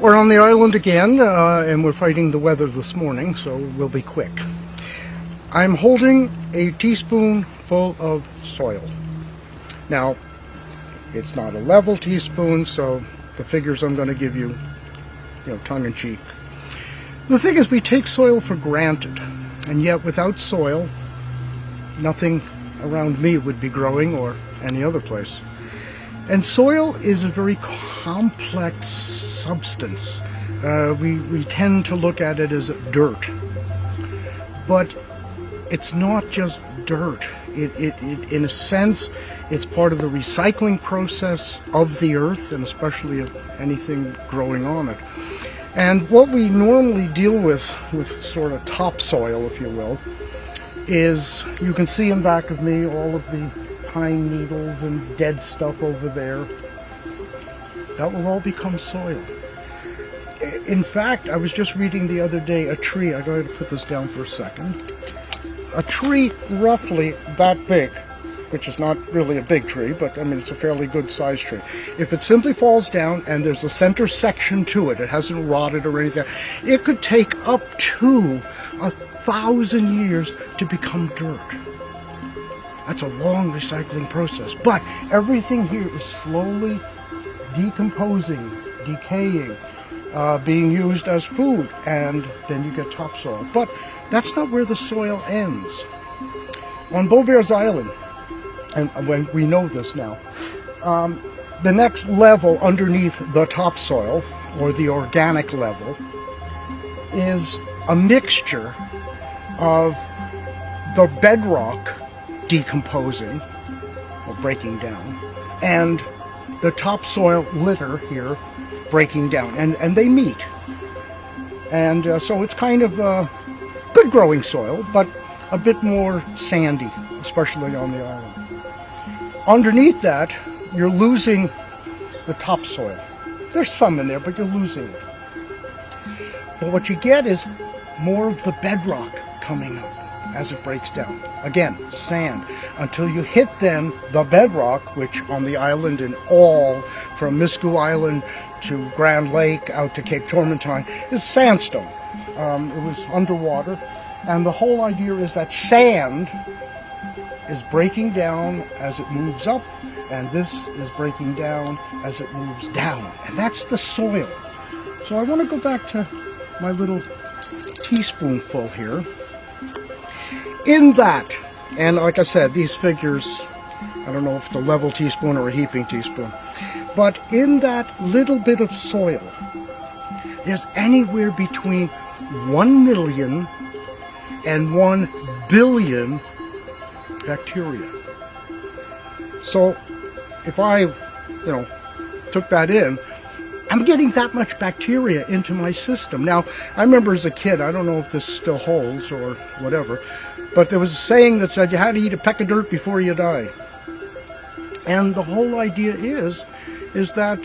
we're on the island again, and we're fighting the weather this morning, so we'll be quick. I'm holding a teaspoonful of soil. Now, it's not a level teaspoon, so the figures I'm going to give you, tongue-in-cheek. The thing is, we take soil for granted, and yet without soil, nothing around me would be growing or any other place. And soil is a very complex substance. We tend to look at it as dirt, but it's not just dirt. It in a sense, it's part of the recycling process of the earth, and especially of anything growing on it. And what we normally deal with sort of topsoil, if you will, is, you can see in back of me all of the pine needles and dead stuff over there. That will all become soil. In fact, I was just reading the other day a tree. I'm going to put this down for a second. A tree roughly that big, which is not really a big tree, but I mean it's a fairly good sized tree. If it simply falls down and there's a center section to it, it hasn't rotted or anything, it could take up to 1,000 years to become dirt. That's a long recycling process, but everything here is slowly decomposing, decaying, being used as food, and then you get topsoil. But that's not where the soil ends. On Beaubears Island, and when we know this now, the next level underneath the topsoil, or the organic level, is a mixture of the bedrock decomposing or breaking down, and the topsoil litter here breaking down, and they meet. And so it's kind of good growing soil, but a bit more sandy, especially on the island. Underneath that, you're losing the topsoil. There's some in there, but you're losing it. But what you get is more of the bedrock coming up as it breaks down. Again, sand, until you hit then the bedrock, which on the island and all from Miscou Island to Grand Lake out to Cape Tormentine is sandstone. It was underwater, and the whole idea is that sand is breaking down as it moves up, and this is breaking down as it moves down, and that's the soil. So I want to go back to my little teaspoonful here. In that, and like I said, these figures, I don't know if it's a level teaspoon or a heaping teaspoon, but in that little bit of soil, there's anywhere between 1 million and 1 billion bacteria. So if I, took that in, I'm getting that much bacteria into my system. Now, I remember as a kid, I don't know if this still holds or whatever, but there was a saying that said you had to eat a peck of dirt before you die. And the whole idea is that,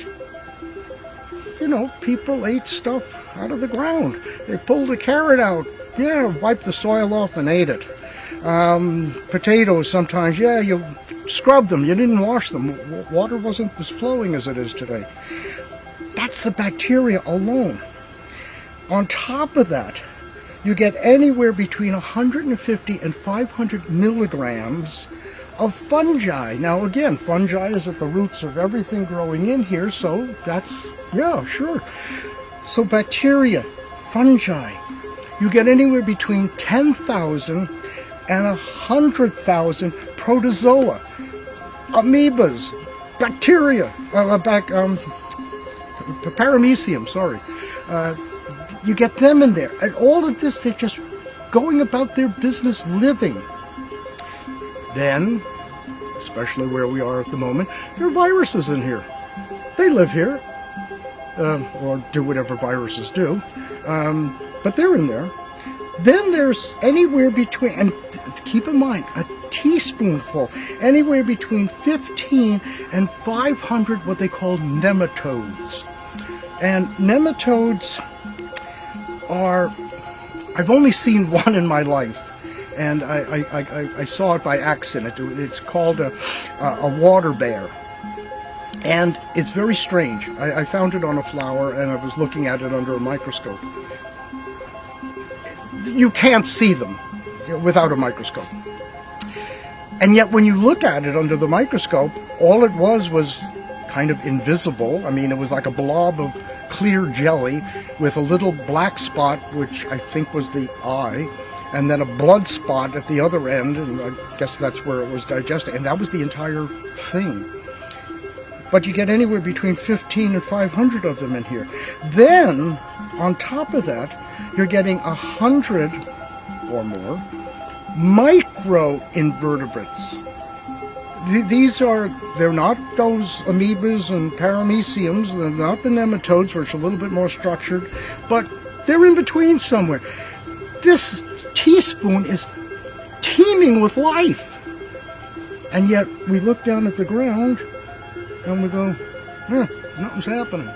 people ate stuff out of the ground. They pulled a carrot out, wiped the soil off and ate it. Potatoes sometimes, you scrubbed them, you didn't wash them. Water wasn't as flowing as it is today. That's the bacteria alone. On top of that, you get anywhere between 150 and 500 milligrams of fungi. Now again, fungi is at the roots of everything growing in here, so that's, sure. So bacteria, fungi, you get anywhere between 10,000 and 100,000 protozoa, amoebas, bacteria, paramecium, sorry. You get them in there. And all of this, they're just going about their business living. Then, especially where we are at the moment, there are viruses in here. They live here, or do whatever viruses do, but they're in there. Then there's anywhere between, and keep in mind, a teaspoonful, anywhere between 15 and 500 what they call nematodes. And nematodes are, I've only seen one in my life, and I saw it by accident. It's called a water bear. And it's very strange. I found it on a flower and I was looking at it under a microscope. You can't see them without a microscope. And yet when you look at it under the microscope, all it was kind of invisible. I mean, it was like a blob of clear jelly with a little black spot, which I think was the eye, and then a blood spot at the other end, and I guess that's where it was digesting. And that was the entire thing. But you get anywhere between 15 and 500 of them in here. Then, on top of that, you're getting 100 or more micro-invertebrates. They're not those amoebas and parameciums, they're not the nematodes, which are a little bit more structured, but they're in between somewhere. This teaspoon is teeming with life. And yet, we look down at the ground, and we go, nothing's happening.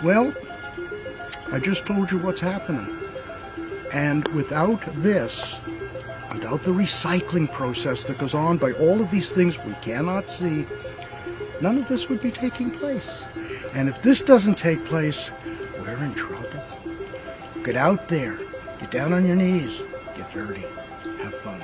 Well, I just told you what's happening. And without this, without the recycling process that goes on by all of these things we cannot see, none of this would be taking place. And if this doesn't take place, we're in trouble. Get out there, get down on your knees, get dirty, have fun.